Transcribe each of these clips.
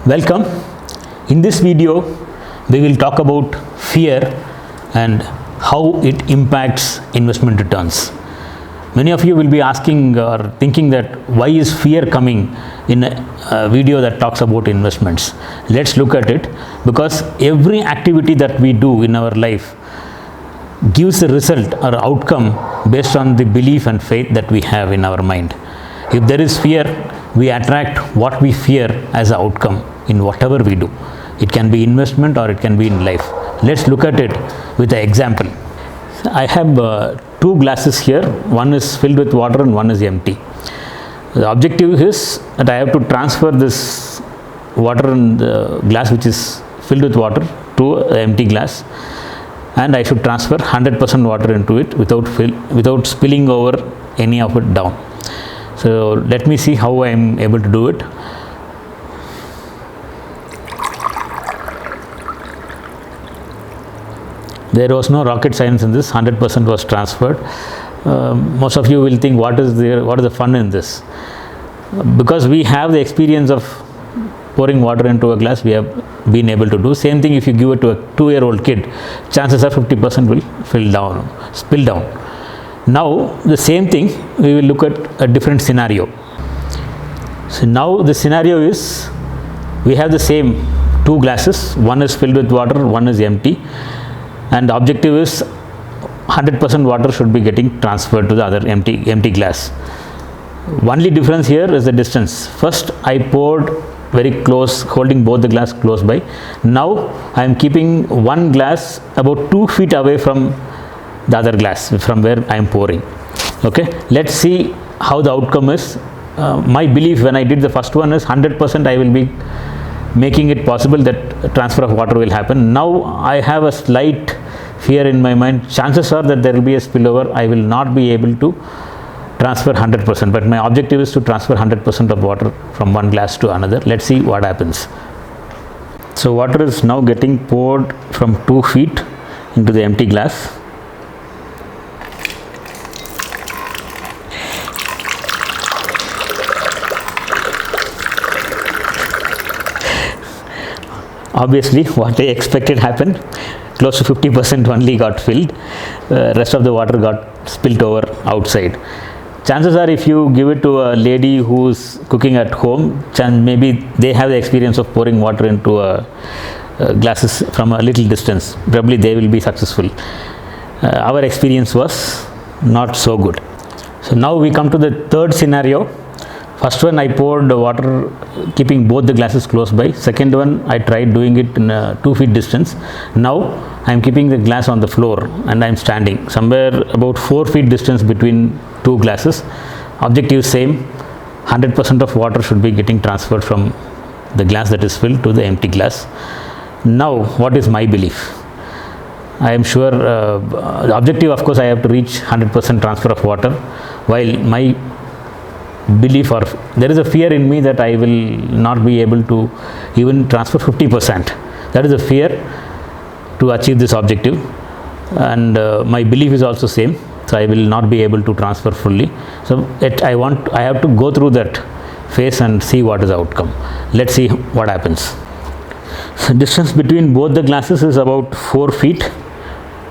Welcome. In this video we will talk about fear and how it impacts investment returns. Many of you will be asking or thinking that why is fear coming in a video that talks about investments. Let's look at it, because every activity that we do in our life gives a result or outcome based on the belief and faith that we have in our mind. If there is fear, we attract what we fear as an outcome in whatever we do. It can be investment or it can be in life. Let's look at it with an example. I have two glasses here. One is filled with water and one is empty. The objective is that I have to transfer this water in the glass which is filled with water to an empty glass, and I should transfer 100% water into it without spilling over any of it down. So let me see how I am able to do it. There was no rocket science in this. 100% was transferred. Most of you will think, what is the fun in this? Because we have the experience of pouring water into a glass, we have been able to do. Same thing if you give it to a 2-year-old kid, chances are 50% will spill down. Now the same thing, we will look at a different scenario. So now the scenario is, we have the same two glasses, one is filled with water, one is empty, and the objective is 100% water should be getting transferred to the other empty glass. Only difference here is the distance. First I poured very close, holding both the glass close by. Now I am keeping one glass about 2 feet away from the other glass, from where I am pouring. Okay, let's see how the outcome is. My belief when I did the first one is 100% I will be making it possible that transfer of water will happen. Now I have a slight fear in my mind. Chances are that there will be a spillover. I will not be able to transfer 100%, but my objective is to transfer 100% of water from one glass to another. Let's see what happens. So water is now getting poured from 2 feet into the empty glass. Obviously what I expected happened. Close to 50% only got filled. Rest of the water got spilled over outside. Chances are if you give it to a lady who's cooking at home, maybe they have the experience of pouring water into glasses from a little distance. Probably they will be successful. Our experience was not so good. So now we come to the third scenario. First one I poured water keeping both the glasses close by. Second one I tried doing it in a 2 feet distance. Now I am keeping the glass on the floor and I am standing somewhere about 4 feet distance between two glasses. Objective same, 100% of water should be getting transferred from the glass that is filled to the empty glass. Now what is my belief? I am sure the objective, of course, I have to reach 100% transfer of water, while my belief, or there is a fear in me that I will not be able to even transfer 50%. That is a fear to achieve this objective, and my belief is also same. So I will not be able to transfer fully. So I have to go through that phase and see what is the outcome. Let's see what happens. So distance between both the glasses is about 4 feet.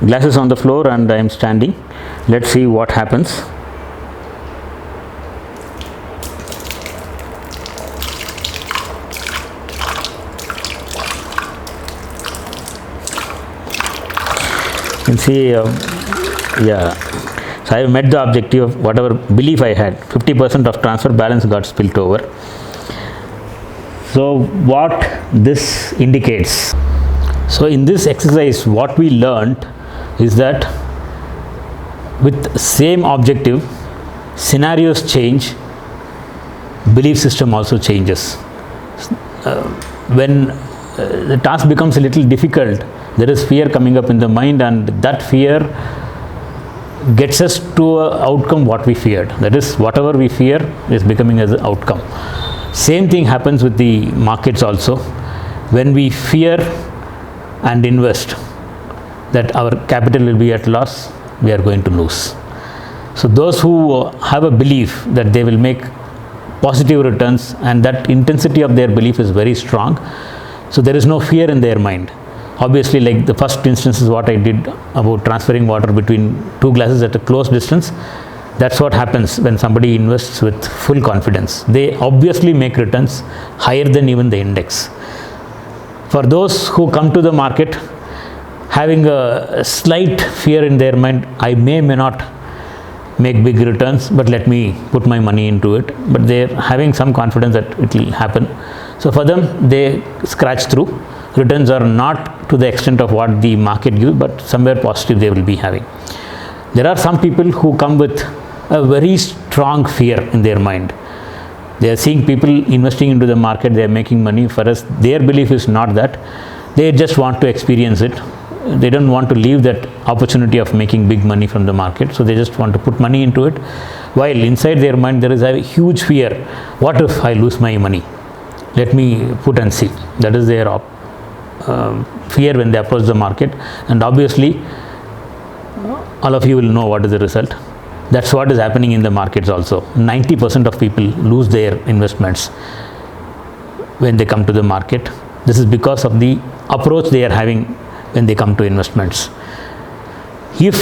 Glasses on the floor and I am standing. Let's see what happens. You can see, so I have met the objective of whatever belief I had. 50% of transfer, balance got spilled over. So what this indicates? So in this exercise what we learned is that with same objective, scenarios change, belief system also changes. When the task becomes a little difficult, there is fear coming up in the mind, and that fear gets us to an outcome what we feared. That is, whatever we fear is becoming as an outcome. Same thing happens with the markets also. When we fear and invest that our capital will be at loss, we are going to lose. So those who have a belief that they will make positive returns, and that intensity of their belief is very strong. So there is no fear in their mind. Obviously, like the first instance is what I did about transferring water between two glasses at a close distance. That's what happens when somebody invests with full confidence. They obviously make returns higher than even the index. For those who come to the market having a slight fear in their mind, I may not make big returns, but let me put my money into it. But they're having some confidence that it will happen. So for them, they scratch through. Returns are not to the extent of what the market gives, but somewhere positive they will be having. There are some people who come with a very strong fear in their mind. They are seeing people investing into the market, they are making money. For us, their belief is not that. They just want to experience it. They don't want to leave that opportunity of making big money from the market. So they just want to put money into it. While inside their mind, there is a huge fear. What if I lose my money? Let me put and see. That is their fear when they approach the market. And obviously, all of you will know what is the result. That's what is happening in the markets also. 90% of people lose their investments when they come to the market. This is because of the approach they are having when they come to investments. If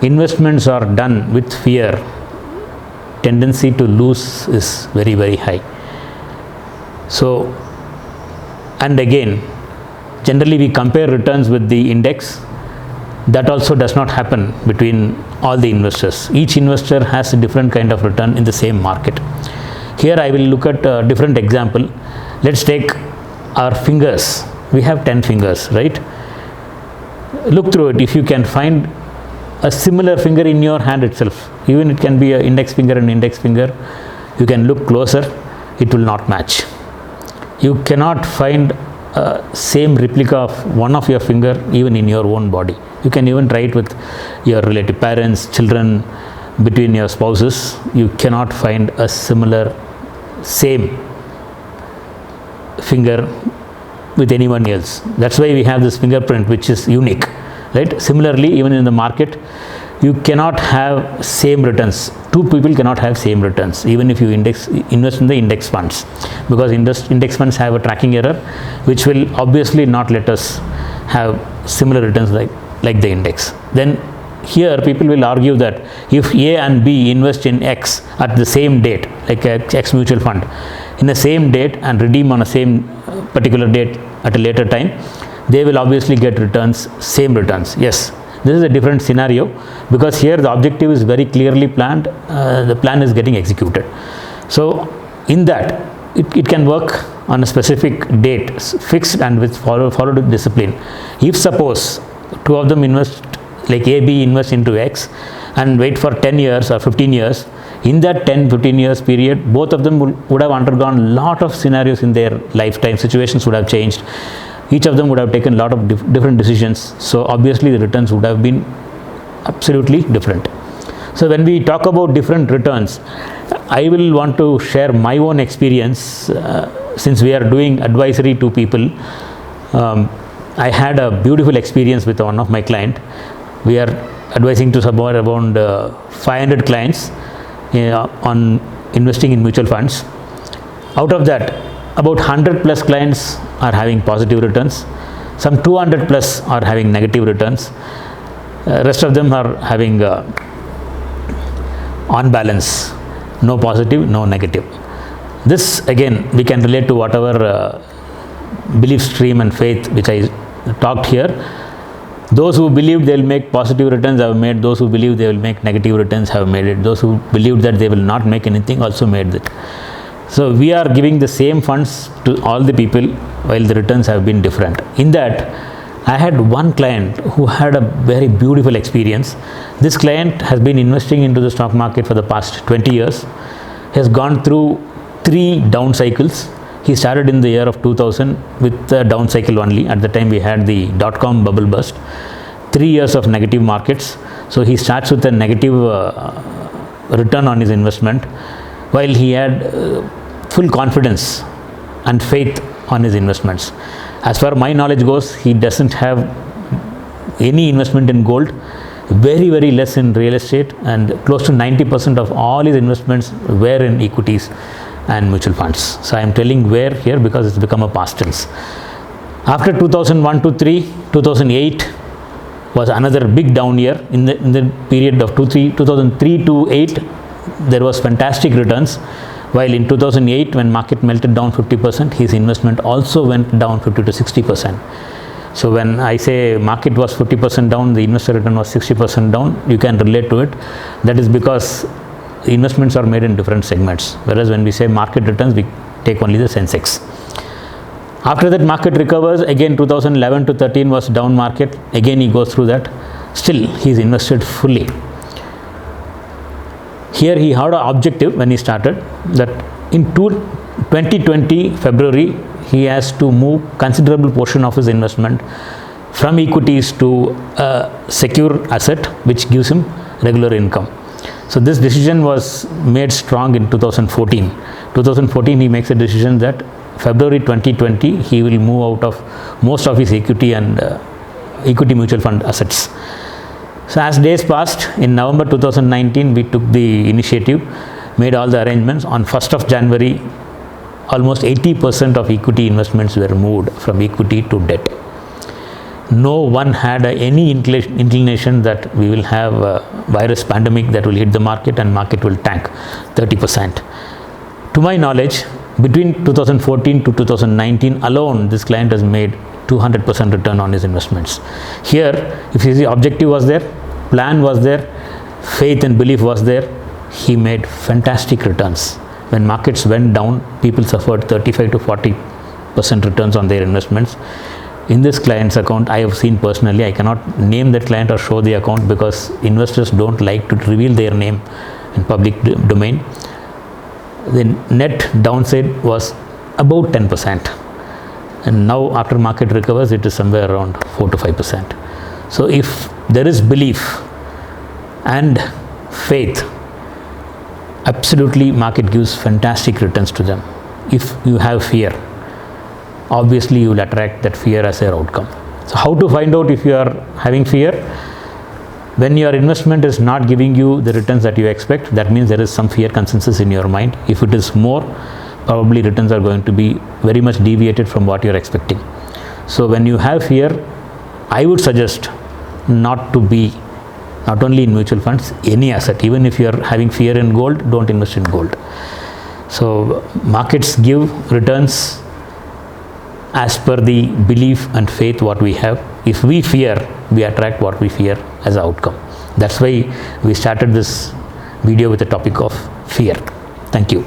investments are done with fear, tendency to lose is very, very high. So, and again, generally we compare returns with the index. That also does not happen between all the investors. Each investor has a different kind of return in the same market. Here I will look at a different example. Let's take our fingers. We have 10 fingers, right? Look through it. If you can find a similar finger in your hand itself, even it can be an index finger and index finger, you can look closer, it will not match. You cannot find a same replica of one of your finger even in your own body. You can even try it with your relative parents, children, between your spouses. You cannot find a similar same finger with anyone else. That's why we have this fingerprint, which is unique, right? Similarly, even in the market, you cannot have same returns. Two people cannot have same returns, even if you invest in the index funds, because index funds have a tracking error, which will obviously not let us have similar returns like the index. Then here people will argue that if A and B invest in X at the same date, like a X mutual fund, in the same date and redeem on a same particular date at a later time, they will obviously get returns, same returns. Yes, this is a different scenario, because here the objective is very clearly planned, the plan is getting executed. So in that, it can work on a specific date, fixed and with followed with discipline. If suppose two of them invest, like A, B invest into X and wait for 10 years or 15 years, in that 10-15 years period, both of them would have undergone a lot of scenarios in their lifetime. Situations would have changed. Each of them would have taken a lot of different decisions. So obviously the returns would have been absolutely different. So when we talk about different returns, I will want to share my own experience. Since we are doing advisory to people, I had a beautiful experience with one of my client. We are advising to somewhere around 500 clients on investing in mutual funds. Out of that, about 100 plus clients are having positive returns. Some 200 plus are having negative returns. Rest of them are having on balance, no positive, no negative. This again, we can relate to whatever belief stream and faith which I talked here. Those who believe they will make positive returns have made. Those who believe they will make negative returns have made it. Those who believe that they will not make anything also made it. So we are giving the same funds to all the people, while the returns have been different. In that, I had one client who had a very beautiful experience. This client has been investing into the stock market for the past 20 years. He has gone through 3 down cycles. He started in the year of 2000 with the down cycle only. At the time we had the dot-com bubble burst. 3 years of negative markets. So he starts with a negative return on his investment, while he had full confidence and faith on his investments. As far my knowledge goes, he doesn't have any investment in gold, very, very less in real estate, and close to 90% of all his investments were in equities and mutual funds. So I am telling where here because it's become a past tense. After 2001 to 3, 2008 was another big down year. In the period of 2003 to 8, there was fantastic returns, while in 2008 when market melted down 50%, his investment also went down 50 to 60%. So when I say market was 50% down, the investor return was 60% down, you can relate to it. That is because investments are made in different segments, whereas when we say market returns, we take only the Sensex. After that, market recovers again. 2011 to 13 was down market, again he goes through that. Still he's invested fully. Here he had an objective when he started, that in 2020 February he has to move considerable portion of his investment from equities to a secure asset which gives him regular income. So this decision was made strong in 2014. 2014 he makes a decision that February 2020 he will move out of most of his equity and equity mutual fund assets. So as days passed, in November 2019 we took the initiative, made all the arrangements. On 1st of January almost 80% of equity investments were moved from equity to debt. No one had any inclination that we will have a virus pandemic that will hit the market and market will tank 30%. To my knowledge, between 2014 to 2019 alone, this client has made 200% return on his investments. Here, if his objective was there, plan was there, faith and belief was there, he made fantastic returns. When markets went down, people suffered 35 to 40% returns on their investments. In this client's account, I have seen personally, I cannot name that client or show the account because investors don't like to reveal their name in public domain. The net downside was about 10%, and now after market recovers it is somewhere around 4 to 5%. So if there is belief and faith, absolutely market gives fantastic returns to them. If you have fear, obviously you will attract that fear as your outcome. So how to find out if you are having fear? When your investment is not giving you the returns that you expect, that means there is some fear consensus in your mind. If it is more, probably returns are going to be very much deviated from what you are expecting. So when you have fear, I would suggest not to be, not only in mutual funds, any asset. Even if you are having fear in gold, don't invest in gold. So markets give returns as per the belief and faith what we have. If we fear, we attract what we fear as an outcome. That's why we started this video with the topic of fear. Thank you.